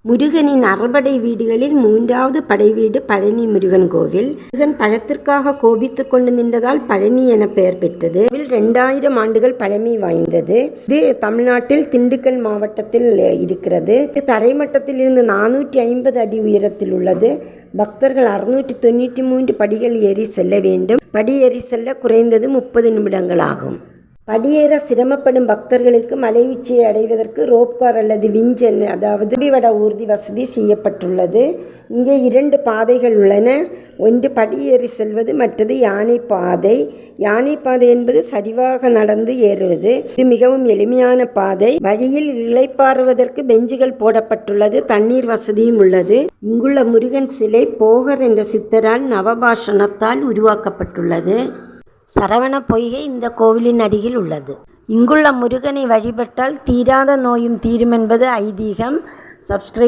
முருகனின் அறுபடை வீடுகளில் 3வது படை வீடு பழனி முருகன் கோவில். முருகன் பழத்திற்காக கோபித்துக் கொண்டு நின்றதால் பழனி என பெயர் பெற்றது. 2000 ஆண்டுகள் பழமை வாய்ந்தது. இது தமிழ்நாட்டில் திண்டுக்கல் மாவட்டத்தில் இருக்கிறது. தரைமட்டத்தில் இருந்து 450 அடி உயரத்தில் உள்ளது. பக்தர்கள் 693 படிகள் ஏறி செல்ல வேண்டும். படியேறி செல்ல குறைந்தது 30 நிமிடங்கள் ஆகும். படியேற சிரமப்படும் பக்தர்களுக்கு மலை உச்சியை அடைவதற்கு ரோப்கார் அல்லது விஞ்ச் அதாவது பிடிவட ஊர்தி வசதி செய்யப்பட்டுள்ளது. இங்கே 2 பாதைகள் உள்ளன. ஒன்று படியேறி செல்வது, மற்றது யானை பாதை. யானை பாதை என்பது சரிவாக நடந்து ஏறுவது. இது மிகவும் எளிமையான பாதை. வழியில் இளைப்பாறுவதற்கு பெஞ்சுகள் போடப்பட்டுள்ளது. தண்ணீர் வசதியும் உள்ளது. இங்குள்ள முருகன் சிலை போகர் என்ற சித்தரால் நவபாஷணத்தால் உருவாக்கப்பட்டுள்ளது. சரவண பொய்கை இந்த கோவிலின் அருகில் உள்ளது. இங்குள்ள முருகனை வழிபட்டால் தீராத நோயும் தீரும் என்பது ஐதீகம். சப்ஸ்கிரைப்